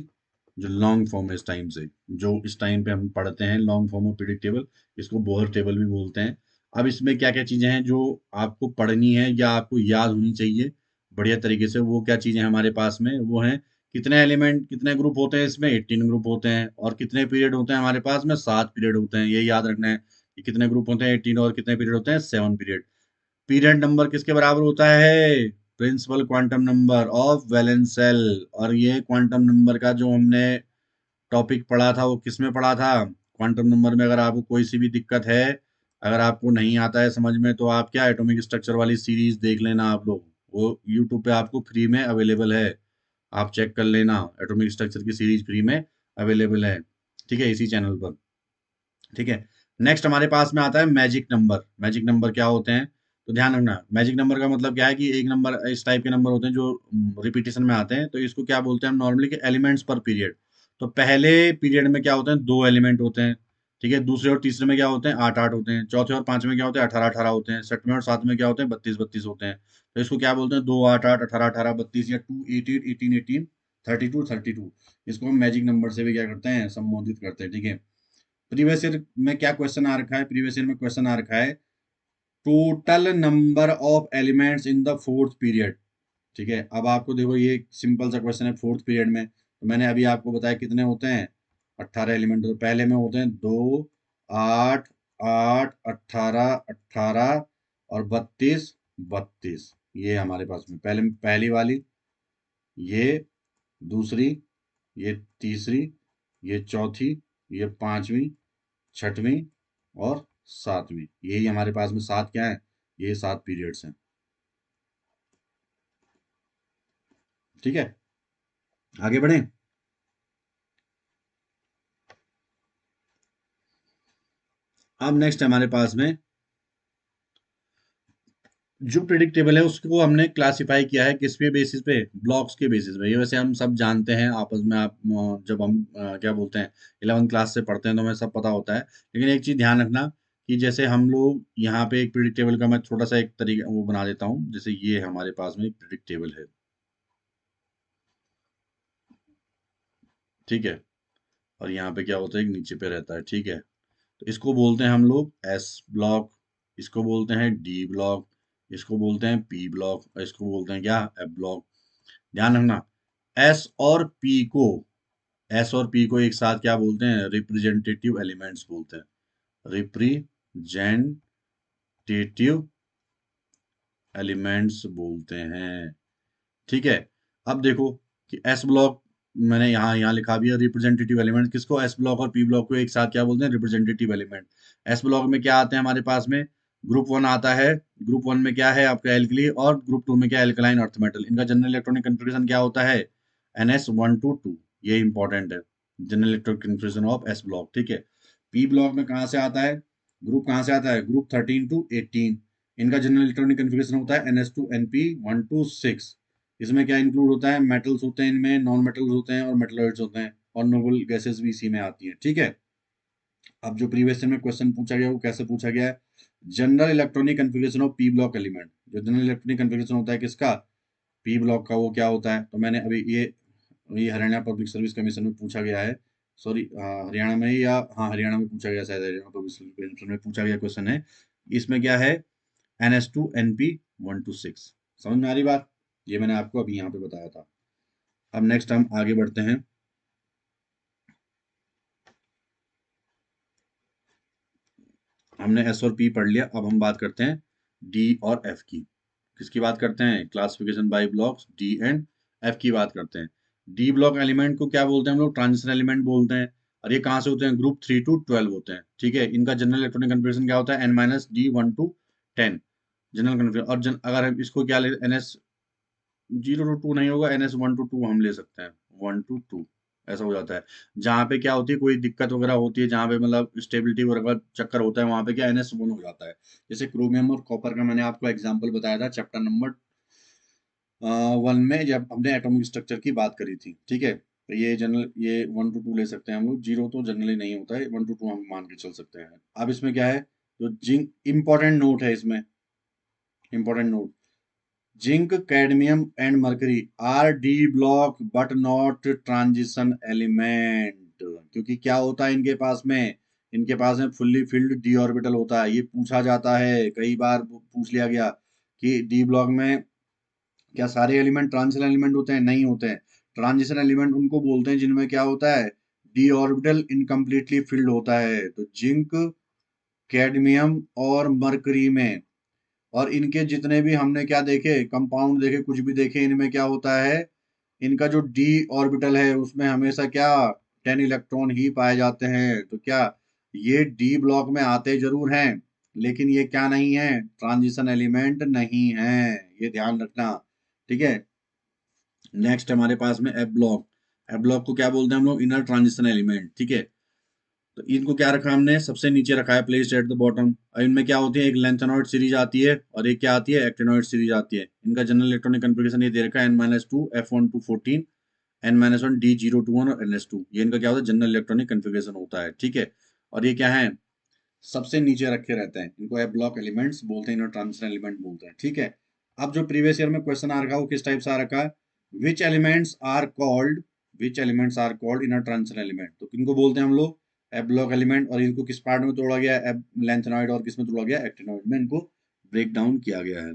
जो लॉन्ग फॉर्म है। इस टाइम से, जो इस टाइम पे हम पढ़ते हैं long form of predict table, इसको बोहर टेबल भी बोलते हैं। अब इसमें क्या क्या चीजें हैं जो आपको पढ़नी है या आपको याद होनी चाहिए बढ़िया तरीके से, वो क्या चीजें हैं हमारे पास में, वो हैं कितने एलिमेंट, कितने ग्रुप होते हैं इसमें, 18 ग्रुप होते हैं। और कितने पीरियड होते हैं हमारे पास में, 7 पीरियड होते हैं। ये याद रखना है कि कितने ग्रुप होते हैं 18, और कितने पीरियड होते हैं 7 पीरियड। पीरियड नंबर किसके बराबर होता है, principal quantum number of valence shell. और ये क्वांटम नंबर का जो हमने टॉपिक पढ़ा था, वो किस में पढ़ा था, क्वांटम नंबर में। अगर आपको कोई सी भी दिक्कत है, अगर आपको नहीं आता है समझ में, तो आप क्या एटॉमिक स्ट्रक्चर वाली सीरीज देख लेना आप लोग, वो यूट्यूब पे आपको फ्री में अवेलेबल है, आप चेक कर लेना। एटॉमिक स्ट्रक्चर की सीरीज फ्री में अवेलेबल है, ठीक है, इसी चैनल पर। ठीक है, नेक्स्ट हमारे पास में आता है मैजिक नंबर। मैजिक नंबर क्या होते हैं, तो ध्यान रखना, मैजिक नंबर का मतलब क्या है कि एक नंबर, इस टाइप के नंबर होते हैं जो रिपीटेशन में आते हैं। तो इसको क्या बोलते हैं हम नॉर्मली, कि एलिमेंट्स पर पीरियड। तो पहले पीरियड में क्या होते हैं, 2 एलिमेंट होते हैं। ठीक है, दूसरे और तीसरे में क्या होते हैं, 8 8 होते हैं। चौथे और पांचवें क्या होते हैं, 18 18 होते हैं। छठवें और सातवें क्या होते हैं, 32 32 होते हैं। तो इसको क्या बोलते हैं, 2 8 8 18 18 32, या 2 8 8 18 18 32 32। इसको हम मैजिक नंबर से भी क्या करते हैं, संबोधित करते हैं। ठीक है, प्रीवियस ईयर में क्या क्वेश्चन आ रखा है, प्रीवियस ईयर में क्वेश्चन आ रखा है, total number of elements in the fourth period. ठीक है, अब आपको देखो ये सिंपल सा क्वेश्चन है, फोर्थ पीरियड में, तो मैंने अभी आपको बताया कितने होते हैं, 18 एलिमेंट। तो पहले में होते हैं 2 8 8 18 18 और 32 32। ये हमारे पास में पहले, पहली वाली, ये दूसरी, ये तीसरी, ये चौथी, ये पांचवी, छठवीं और सातवीं। यही हमारे पास में 7 क्या है, ये 7 पीरियड्स हैं। ठीक है, आगे बढ़े। अब नेक्स्ट हमारे पास में जो प्रिडिक्टेबल है, उसको हमने क्लासिफाई किया है किस पे बेसिस पे, ब्लॉक्स के बेसिस पे। ये वैसे हम सब जानते हैं आपस में, आप जब हम क्या बोलते हैं 11th क्लास से पढ़ते हैं तो हमें सब पता होता है। लेकिन एक चीज ध्यान रखना कि जैसे हम लोग यहाँ पे एक प्रिडिक्ट टेबल का मैं छोटा सा एक तरीका वो बना देता हूँ। जैसे ये हमारे पास में एक प्रिडिक्ट टेबल है, ठीक है, और यहाँ पे क्या होता है, एक नीचे पे रहता है, ठीक है। तो इसको बोलते हैं हम लोग एस ब्लॉक, इसको बोलते हैं डी ब्लॉक, इसको बोलते हैं पी ब्लॉक, और इसको बोलते हैं क्या, एफ ब्लॉक। ध्यान रखना, एस और पी को एस और पी को एक साथ क्या बोलते हैं, रिप्रेजेंटेटिव एलिमेंट्स बोलते हैं, रिप्रेजेंटेटिव एलिमेंट्स बोलते हैं, ठीक है। अब देखो कि एस ब्लॉक मैंने यहाँ यहाँ लिखा भी है, रिप्रेजेंटेटिव एलिमेंट किसको, एस ब्लॉक और पी ब्लॉक को एक साथ क्या बोलते हैं, रिप्रेजेंटेटिव एलिमेंट। एस ब्लॉक में क्या आते हैं हमारे पास में, ग्रुप वन आता है, ग्रुप वन में क्या है आपका एल्कली, और ग्रुप टू में क्या एल्कलाइन अर्थ मेटल। इनका जनरल इलेक्ट्रॉनिक कन्फिग्रेशन क्या होता है, NS1 to 2, ये इंपॉर्टेंट है, general electronic configuration of S block, ठीक है। पी ब्लॉक में कहाँ से आता है, ग्रुप कहाँ से आता है, ग्रुप 13 to 18। इनका जनरल इलेक्ट्रॉनिक कन्फिग्रेशन होता है NS2 NP 1 to 6। इसमें क्या इंक्लूड होता है, मेटल्स होते हैं इनमें, नॉन मेटल्स होते हैं और मेटलॉइड्स होते हैं, और नोबल गैसेस भी इसी में आती हैं, ठीक है। अब जो प्रीवियस में क्वेश्चन पूछा गया वो कैसे पूछा गया है, general electronic configuration of P block element. जो जनरल इलेक्ट्रॉनिक कन्फिग्रेशन होता है किसका, पी ब्लॉक का, वो क्या होता है। तो मैंने अभी ये हरियाणा पब्लिक सर्विस कमीशन में पूछा गया है, सॉरी हरियाणा में ही, या हाँ हरियाणा में पूछा गया, शायद हरियाणा पब्लिक सर्विस कमीशन में पूछा गया क्वेश्चन है। इसमें क्या है, NS2 NP 1 to 6। समझ में आ रही बात, ये मैंने आपको अभी यहाँ पे बताया था। अब नेक्स्ट हम आगे बढ़ते हैं। हमने एस और पी पढ़ लिया, अब हम बात करते हैं डी और एफ की। किसकी बात करते हैं, classification bye blocks, D and F की बात करते हैं। डी ब्लॉक एलिमेंट को क्या बोलते हैं हम लोग, ट्रांजिशन एलिमेंट बोलते हैं, और ये कहाँ से होते हैं, ग्रुप 3 to 12 होते हैं, ठीक है। इनका जनरल इलेक्ट्रॉनिक कन्फिग्रेशन क्या होता है, N-D 1 to 10 जनरल कन्फिग्रेशन। और अगर हम इसको क्या ले, NS 0 to 2 नहीं होगा, NS 1 to 2 हम ले सकते हैं, 1 to 2 ऐसा हो जाता है। जहाँ पे क्या होती है, कोई दिक्कत वगैरह होती है, जहाँ पे मतलब स्टेबिलिटी वगैरह का चक्कर होता है, वहाँ पे क्या NS 1 हो जाता है। जैसे क्रोमियम और कॉपर का मैंने आपको एग्जाम्पल बताया था चैप्टर नंबर 1 में, जब हमने एटॉमिक स्ट्रक्चर की बात करी थी, ठीक है। तो ये जनरल, ये 1 to 2 ले सकते हैं हम लोग, 0 तो जनरली नहीं होता है, 1 to 2 हम मान के चल सकते हैं। अब इसमें क्या है, जो जिंक, इंपॉर्टेंट नोट है इसमें, important note, zinc, cadmium and mercury R D block but not transition element. क्योंकि क्या होता है इनके पास में, इनके पास में फुल्ली फिल्ड डी ऑर्बिटल होता है। ये पूछा जाता है, कई बार पूछ लिया गया कि डी ब्लॉक में क्या सारे एलिमेंट ट्रांजिशन एलिमेंट होते हैं, नहीं होते हैं। ट्रांजिशन एलिमेंट उनको बोलते हैं जिनमें क्या होता है, डी ऑर्बिटल इनकम्प्लीटली फिल्ड होता है। तो जिंक, कैडमियम और मरकरी में, और इनके जितने भी हमने क्या देखे, कंपाउंड देखे, कुछ भी देखे, इनमें क्या होता है, इनका जो डी ऑर्बिटल है उसमें हमेशा क्या 10 इलेक्ट्रॉन ही पाए जाते हैं। तो क्या ये डी ब्लॉक में आते जरूर हैं, लेकिन ये क्या नहीं है, ट्रांजिशन एलिमेंट नहीं है, ये ध्यान रखना, ठीक है। नेक्स्ट हमारे पास में एफ ब्लॉक। एफ ब्लॉक को क्या बोलते हैं हम लोग, इनर ट्रांजिशन एलिमेंट, ठीक है। तो इनको क्या रखा हमने, सबसे नीचे रखा है, प्लेस्ड एट द बॉटम। और इनमें क्या होती है, एक लेंथेनॉइड सीरीज आती है और एक क्या आती है, एक्टिनॉइड सीरीज आती है। इनका जनरल इलेक्ट्रॉनिक कन्फिग्रेशन ये दे रखा है, N-2 F1 to 14, N-1 D0 to 1 और NS2। ये इनका क्या होता है, जनरल इलेक्ट्रॉनिक कन्फिग्रेशन होता है, ठीक है। और ये क्या है, सबसे नीचे रखे रहते हैं, इनको एफ ब्लॉक एलिमेंट्स बोलते हैं, इन्हें ट्रांजिशन एलिमेंट बोलते हैं, ठीक है। अब जो प्रीवियस ईयर में क्वेश्चन आ रखा है वो किस टाइप से आ रखा है, which elements are called, which elements are called in a transition element. तो किनको बोलते हैं हम लोग, एफ ब्लॉक एलिमेंट। और इनको किस पार्ट में तोड़ा गया है, लेंथेनॉइड, और किस में तोड़ा गया, एक्टिनॉइड में इनको ब्रेक डाउन किया गया है।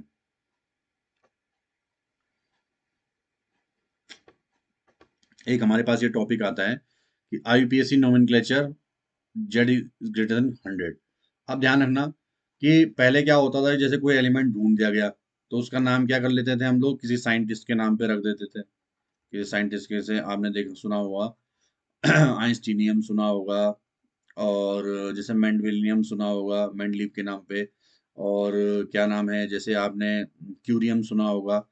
एक हमारे पास ये टॉपिक आता है कि IUPAC nomenclature Z is greater than 100। अब ध्यान रखना कि पहले क्या होता था, जैसे कोई एलिमेंट ढूंढ दिया गया तो उसका नाम क्या कर लेते थे हम लोग, किसी साइंटिस्ट के नाम पे रख देते थे। किसी साइंटिस्ट के से आपने देख सुना होगा, आइंस्टीनियम सुना होगा, और जैसे मेंडवेलियम सुना होगा मेंडलीव के नाम पे, और क्या नाम है, जैसे आपने क्यूरियम सुना होगा।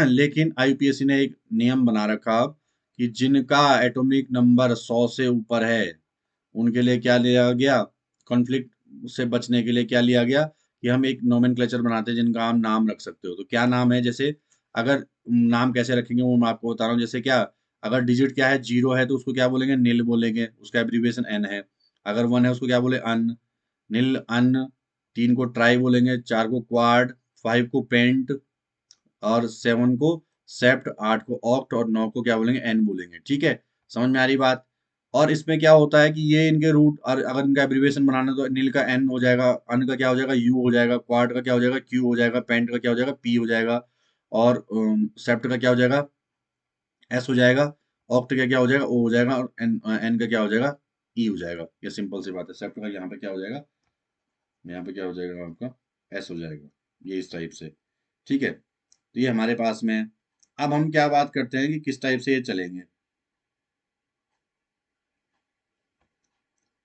लेकिन IUPAC ने एक नियम बना रखा अब कि जिनका एटॉमिक नंबर 100 से ऊपर है उनके लिए क्या लिया गया, कॉन्फ्लिक्ट से बचने के लिए क्या लिया गया कि हम एक नोमेनक्लेचर बनाते हैं जिनका हम नाम रख सकते हो। तो क्या नाम है, जैसे अगर नाम कैसे रखेंगे वो मैं आपको बता रहा हूँ। जैसे क्या, अगर डिजिट क्या है, 0 है तो उसको क्या बोलेंगे, नील बोलेंगे, उसका एब्रीविएशन N है। अगर 1 है उसको क्या बोले, अन। नील अन, 3 को ट्राई बोलेंगे, 4 को क्वाड, 5 को पेंट और 7 को सेप्ट, 8 को ऑक्ट और 9 को क्या बोलेंगे, एन बोलेंगे। ठीक है, समझ में आ रही बात। और इसमें क्या होता है कि ये इनके रूट, और अगर इनका एब्रीविएशन बनाना तो नील का एन हो जाएगा, अन का क्या हो जाएगा, यू हो जाएगा, क्वाड का क्या हो जाएगा, क्यू हो जाएगा, पेंट का क्या हो जाएगा, पी हो जाएगा, और सेप्ट का क्या हो जाएगा, एस हो जाएगा, ऑक्ट का क्या हो जाएगा, ओ हो जाएगा, और एन का क्या हो जाएगा, ई हो जाएगा। ये सिंपल सी बात है। सेप्ट का यहाँ पे क्या हो जाएगा, यहाँ पे क्या हो जाएगा आपका, एस हो जाएगा। ये इस टाइप से। ठीक है, तो ये हमारे पास में है। अब हम क्या बात करते हैं कि किस टाइप से ये चलेंगे।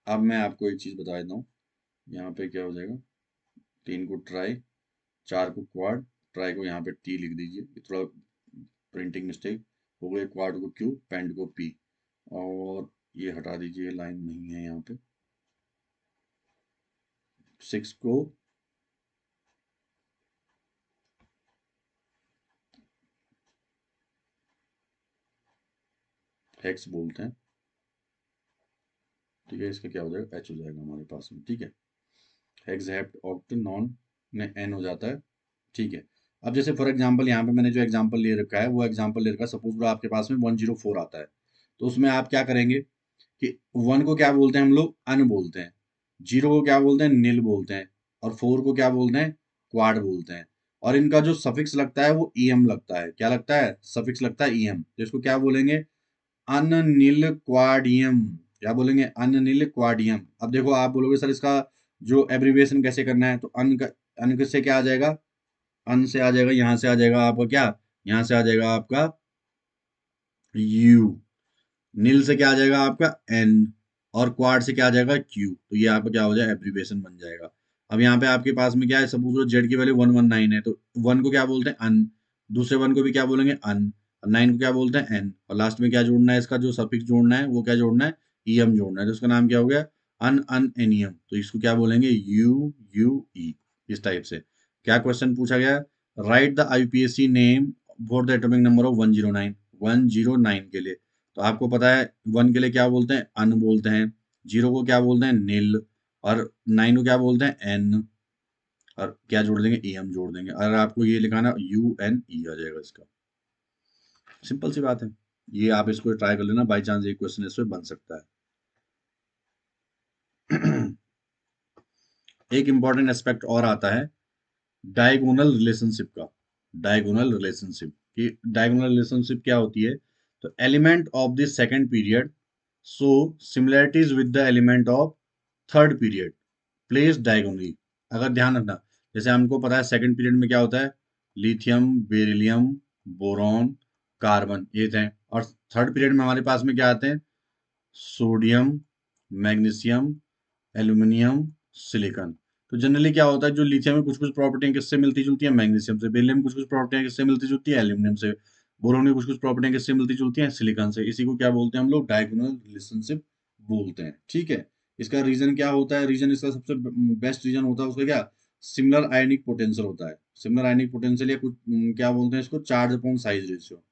अब मैं आपको एक चीज बता देता हूँ। यहाँ पे क्या हो जाएगा, 3 को ट्राई, 4 को क्वाड, ट्राई को यहाँ पे टी लिख दीजिए, ये थोड़ा प्रिंटिंग मिस्टेक हो गई, क्वाड को क्यू, पेंट को पी, और ये हटा दीजिए, लाइन नहीं है यहाँ पे। 6 को हेक्स बोलते हैं। ठीक है, इसका क्या हो जाएगा, एच हो जाएगा हमारे पास में। ठीक है, हेक्स हेप्ट ऑक्ट नॉन में एन हो जाता है। ठीक है, अब जैसे फॉर एग्जांपल यहाँ पे मैंने जो एग्जांपल ले रखा है, वो एग्जांपल ले रखा है, सपोज आपके पास में 104 आता है, तो उसमें आप क्या करेंगे कि 1 को क्या बोलते हैं हम लोग, अन बोलते हैं, 0 को क्या बोलते हैं, नील बोलते हैं, और 4 को क्या बोलते हैं, क्वाड बोलते हैं। और इनका जो सफिक्स लगता है वो ईएम लगता है। क्या लगता है, सफिक्स लगता है ईएम। तो इसको क्या बोलेंगे, अननील क्वाडियम। क्या बोलेंगे, अननील क्वाडियम। अब देखो आप बोलोगे सर इसका जो एब्रीविएशन कैसे करना है, तो अन का, अन से क्या आ जाएगा, अन से आ जाएगा, यहाँ से आ जाएगा आपका क्या, यहाँ से आ जाएगा आपका यू, नील से क्या आ जाएगा आपका एन, और क्वाड से क्या आ जाएगा क्यू। तो ये आपका क्या हो जाएगा, एब्रीविएशन बन जाएगा। अब यहाँ पे आपके पास में क्या है, सपोज जेड की वैल्यू 119 है, तो 1 को क्या बोलते हैं, अन, दूसरे 1 को भी क्या बोलेंगे, अन, और 9 को क्या बोलते हैं, एन, और लास्ट में क्या जोड़ना है, इसका जो सफिक्स जोड़ना है वो क्या जोड़ना है, ईएम जोड़ना है। तो उसका नाम क्या हो गया, अन अन एनियम। तो इसको क्या बोलेंगे, यू यू ई। इस टाइप से क्या क्वेश्चन पूछा गया, right the IPSC name for the atomic number of 109, 109 के लिए। तो आपको पता है 1 के लिए क्या बोलते हैं, अन बोलते हैं, 0 को क्या बोलते हैं, नील, और 9 को क्या बोलते हैं, एन, और क्या जोड़ देंगे, एम जोड़ देंगे। अगर आपको ये लिखाना, यू एन ई आ जाएगा इसका। सिंपल सी बात है। ये आप इसको ट्राई कर लेना, बाई चांस एक क्वेश्चन इसमें बन सकता है। एक इंपॉर्टेंट एस्पेक्ट और आता है डायगोनल रिलेशनशिप का। डायगोनल रिलेशनशिप की, डायगोनल रिलेशनशिप क्या होती है, तो element of the second period so similarities with the element of third period place diagonally. अगर ध्यान रखना, जैसे हमको पता है सेकंड पीरियड में क्या होता है, लिथियम, बेरिलियम, बोरॉन, कार्बन, ये थे। और थर्ड पीरियड में हमारे पास में क्या आते हैं, सोडियम, मैग्नीशियम, एल्यूमिनियम, सिलिकॉन। तो जनरली क्या होता है, जो लिथियम में कुछ कुछ प्रॉपर्टियां किससे मिलती जुलती है, मैग्नीशियम से, बेरिलियम कुछ कुछ प्रॉपर्टियां किससे मिलती जुलती है, एल्यूमिनियम से, बोरोन में कुछ कुछ प्रॉपर्टियां किससे मिलती जुलती हैं, सिलिकॉन से। इसी को क्या बोलते हैं हम लोग, डायगोनल रिलेशनशिप बोलते हैं। ठीक है, इसका रीजन क्या होता है, रीजन इसका सबसे बेस्ट रीजन होता है उसका क्या, सिमिलर आयनिक पोटेंशियल होता है। सिमिलर आयनिक पोटेंशियल या कुछ क्या बोलते हैं इसको, चार्ज अपॉन साइज रेशियो।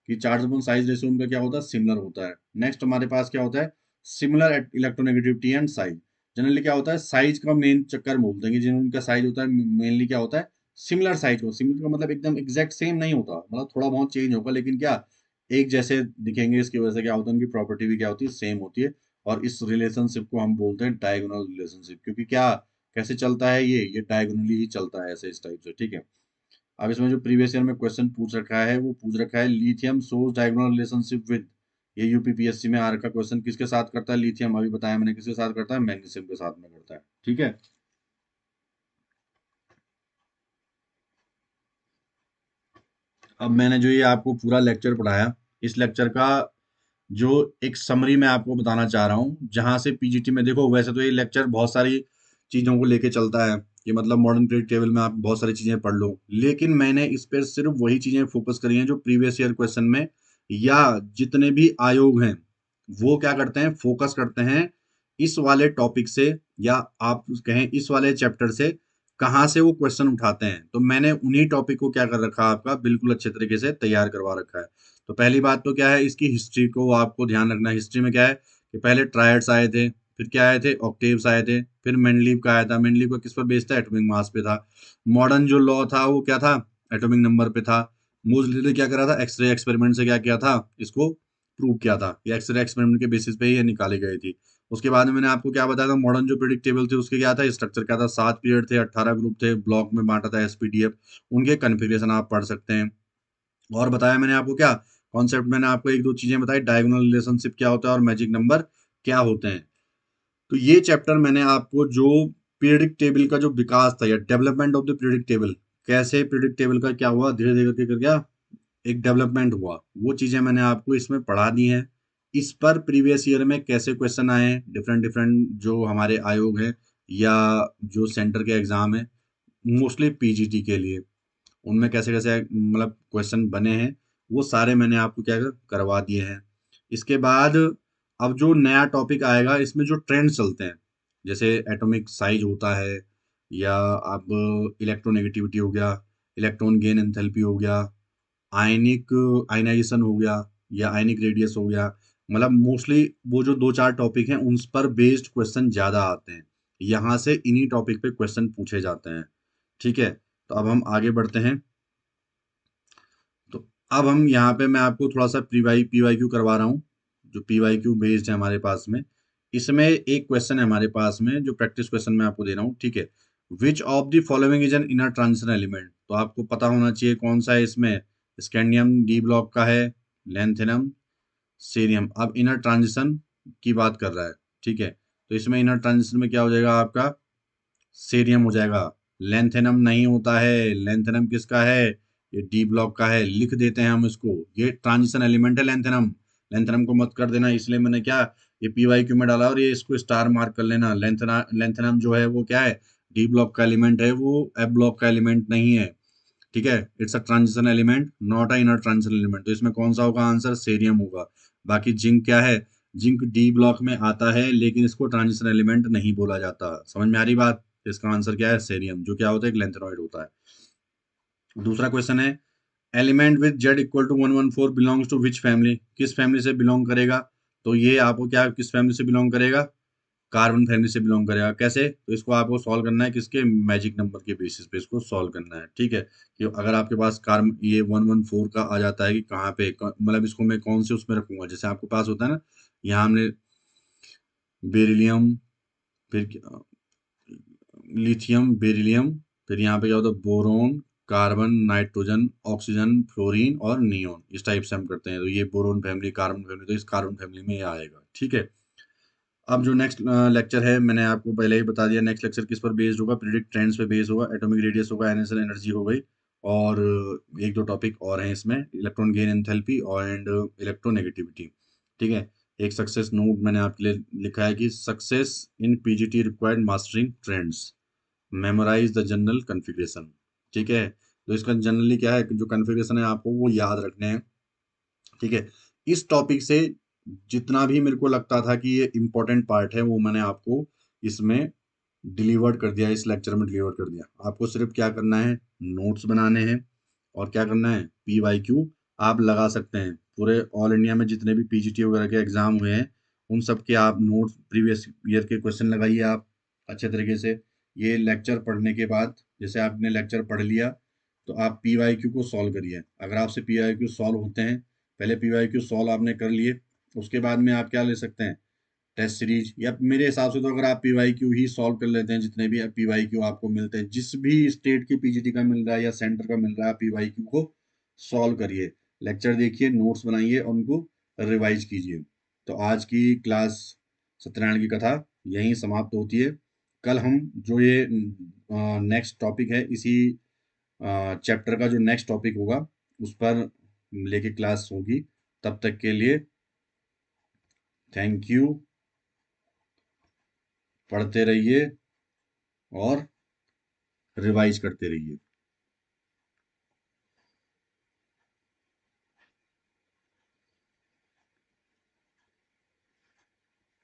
कि चार्ज अपॉन साइज रेशियो उनका क्या होता है, सिमिलर होता है। नेक्स्ट हमारे पास क्या होता है, similar electronegativity and size. Generally क्या होता है, साइज का मेन चक्कर बोलते हैं कि जिनका साइज होता है मेनली क्या होता है, सिमिलर साइज हो। सिमिलर का मतलब एकदम एग्जैक्ट सेम नहीं होता, मतलब थोड़ा बहुत चेंज होगा, लेकिन क्या एक जैसे दिखेंगे। इसकी वजह से क्या होता है, उनकी प्रॉपर्टी भी क्या होती है, सेम होती है। और इस रिलेशनशिप को हम बोलते हैं डायगोनल रिलेशनशिप, क्योंकि क्या कैसे चलता है ये डायगोनली ही चलता है, ऐसे इस टाइप से। ठीक है, अब इसमें जो प्रीवियस ईयर में क्वेश्चन पूछ रखा है, वो पूछ रखा है lithium source diagonal relationship with, ये यूपीपीएससी में आ रखा क्वेश्चन, किसके साथ करता है, लिथियम, अभी बताया मैंने किसके साथ करता है, मैग्नीशियम के साथ में करता है। ठीक है, अब मैंने जो ये आपको पूरा लेक्चर पढ़ाया, इस लेक्चर का जो एक समरी मैं आपको बताना चाह रहा हूँ, जहां से पीजीटी में देखो, वैसे तो ये लेक्चर बहुत सारी चीजों को लेके चलता है, कि मतलब मॉडर्न पीरियड टेबल में आप बहुत सारी चीजें पढ़ लो, लेकिन मैंने इस पर सिर्फ वही चीजें फोकस करी हैं जो प्रीवियस ईयर क्वेश्चन में, या जितने भी आयोग हैं वो क्या करते हैं, फोकस करते हैं इस वाले टॉपिक से, या आप कहें इस वाले चैप्टर से कहाँ से वो क्वेश्चन उठाते हैं। तो मैंने उन्हीं टॉपिक को क्या कर रखा है, आपका बिल्कुल अच्छे तरीके से तैयार करवा रखा है। तो पहली बात तो क्या है, इसकी हिस्ट्री को आपको ध्यान रखना है। हिस्ट्री में क्या है कि पहले ट्रायड्स आए थे, फिर क्या आए थे, ऑक्टेव्स आए थे, फिर मेंडलीव का आया था। मेंडलीव का किस पर बेस्ड था, एटॉमिक मास पे था। मॉडर्न जो लॉ था वो क्या था, एटॉमिक नंबर पे था। मोजली ने क्या करा था, एक्सरे एक्सपेरिमेंट से क्या किया था, इसको प्रूव किया था। ये एक्सरे एक्सपेरिमेंट के बेसिस पे ही ये निकाली गई थी। उसके बाद में मैंने आपको क्या बताया था, मॉडर्न जो प्रेडिक्ट टेबल थे उसके क्या था, स्ट्रक्चर क्या था, 7 पीरियड थे, 18 ग्रुप थे, ब्लॉक में बांटा था एसपीडीएफ। उनके कन्फिग्रेशन आप पढ़ सकते हैं। और बताया मैंने आपको क्या कॉन्सेप्ट, मैंने आपको एक दो चीजें बताई, डायगोनल रिलेशनशिप क्या होता है और मैजिक नंबर क्या होते हैं। तो ये चैप्टर मैंने आपको जो पीरियडिक टेबल का जो विकास था या development of the periodic table, कैसे पीरियडिक टेबल का क्या हुआ, धीरे धीरे करके क्या एक डेवलपमेंट हुआ, वो चीजें मैंने आपको इसमें पढ़ा दी हैं। इस पर प्रीवियस ईयर में कैसे क्वेश्चन आए हैं, डिफरेंट डिफरेंट जो हमारे आयोग हैं या जो सेंटर के एग्जाम है, मोस्टली पीजीटी के लिए, उनमें कैसे कैसे मतलब क्वेश्चन बने हैं, वो सारे मैंने आपको क्या करवा दिए हैं। इसके बाद अब जो नया टॉपिक आएगा, इसमें जो ट्रेंड चलते हैं, जैसे एटॉमिक साइज होता है, या अब इलेक्ट्रोनेगेटिविटी हो गया, इलेक्ट्रॉन गेन एंथैल्पी हो गया, आयनिक आयनाइजेशन हो गया, या आयनिक रेडियस हो गया, मतलब मोस्टली वो जो दो चार टॉपिक हैं उन पर बेस्ड क्वेश्चन ज्यादा आते हैं। यहाँ से इन्हीं टॉपिक पे क्वेश्चन पूछे जाते हैं। ठीक है, तो अब हम आगे बढ़ते हैं। तो अब हम यहाँ पे मैं आपको थोड़ा सा पीवाई क्यू करवा रहा हूँ, जो पीवाई क्यू बेस्ड है हमारे पास में। इसमें एक क्वेश्चन है हमारे पास में, जो प्रैक्टिस क्वेश्चन मैं आपको दे रहा हूँ, ठीक है। Which of the following is an inner transition element, तो आपको पता होना चाहिए कौन सा है इसमें। स्कैंडियम डी ब्लॉक का है, लैंथेनम, सीरियम। अब इनर ट्रांजिशन की बात कर रहा है, ठीक है। तो इसमें इनर ट्रांजिशन में क्या हो जाएगा आपका, सीरियम हो जाएगा। लेंथेनम नहीं होता है, लेंथेनम किसका है, ये डी ब्लॉक का है, लिख देते हैं हम इसको, ये ट्रांजिशन एलिमेंट है लेंथेनम। लेंथेनम को मत कर देना, इसलिए मैंने क्या ये पीवाई क्यू में डाला, और ये इसको स्टार मार्क कर लेना। लेंथेनम जो है वो क्या है, डी ब्लॉक का एलिमेंट है, वो एफ ब्लॉक का एलिमेंट नहीं है। ठीक है, it's a transition element not a inner transition element. तो इसमें कौन सा होगा आंसर, सेरियम होगा। बाकी जिंक क्या है, जिंक डी ब्लॉक में आता है, लेकिन इसको ट्रांजिशन एलिमेंट नहीं बोला जाता। समझ में आ रही बात, इसका आंसर क्या है, सेरियम, जो क्या होता है, एक लेंथेनॉइड होता है। दूसरा क्वेश्चन है, element with z equal to 114 belongs to which family, किस फैमिली से बिलोंग करेगा। तो ये आपको क्या किस फैमिली से बिलोंग करेगा, कार्बन फैमिली से बिलोंग करेगा। कैसे, तो इसको आपको सॉल्व करना है किसके, मैजिक नंबर के बेसिस पे इसको सॉल्व करना है। ठीक है, कि अगर आपके पास कार्बन ये 114 का आ जाता है कि कहाँ पे मतलब इसको मैं कौन से उसमें रखूंगा, जैसे आपके पास होता है ना, यहाँ हमने बेरिलियम, फिर लिथियम, बेरिलियम, फिर यहाँ पे क्या होता है, boron, carbon, nitrogen, oxygen, fluorine और नियोन, इस टाइप से हम करते हैं। तो ये बोरोन फैमिली, कार्बन फैमिली, तो इस कार्बन फैमिली में ये आएगा। ठीक है, अब जो नेक्स्ट लेक्चर है, मैंने आपको पहले ही बता दिया, नेक्स्ट लेक्चर किस पर बेस्ड होगा, प्रिडिक्ट ट्रेंड्स पे बेस्ड होगा, एटॉमिक रेडियस होगा, एनएसएल एनर्जी हो गई, और एक दो टॉपिक और हैं इसमें, इलेक्ट्रॉन गेन एंथैल्पी और एंड इलेक्ट्रोनेगेटिविटी। ठीक है, एक सक्सेस नोट मैंने आपके लिए लिखा है कि success in PGT required mastering trends, memorise the general configuration. ठीक है, तो इसका जनरली क्या है, जो कन्फिग्रेशन है आपको वो याद रखने हैं। ठीक है, इस टॉपिक से जितना भी मेरे को लगता था कि ये इम्पोर्टेंट पार्ट है, वो मैंने आपको इसमें डिलीवर्ड कर दिया, इस लेक्चर में डिलीवर कर दिया। आपको सिर्फ क्या करना है, नोट्स बनाने हैं, और क्या करना है, पी वाई क्यू आप लगा सकते हैं। पूरे ऑल इंडिया में जितने भी पीजीटी वगैरह के एग्जाम हुए हैं, उन सब के आप नोट्स, प्रीवियस ईयर के क्वेश्चन लगाइए आप अच्छे तरीके से। ये लेक्चर पढ़ने के बाद, जैसे आपने लेक्चर पढ़ लिया, तो आप पी वाई क्यू को सॉल्व करिए। अगर आपसे पी वाई क्यू सॉल्व होते हैं, पहले पी वाई क्यू सॉल्व आपने कर लिए, उसके बाद में आप क्या ले सकते हैं, टेस्ट सीरीज, या मेरे हिसाब से तो अगर आप पीवाई क्यू ही सॉल्व कर लेते हैं, जितने भी पीवाई क्यू आपको मिलते हैं, जिस भी स्टेट के पीजीटी का मिल रहा है या सेंटर का मिल रहा है, पीवाई क्यू को सॉल्व करिए, लेक्चर देखिए, नोट्स बनाइए और उनको रिवाइज कीजिए। तो आज की क्लास सत्यनारायण की कथा यहीं समाप्त होती है। कल हम जो ये नेक्स्ट टॉपिक है, इसी चैप्टर का जो नेक्स्ट टॉपिक होगा, उस पर लेके क्लास होगी। तब तक के लिए थैंक यू, पढ़ते रहिए और रिवाइज करते रहिए।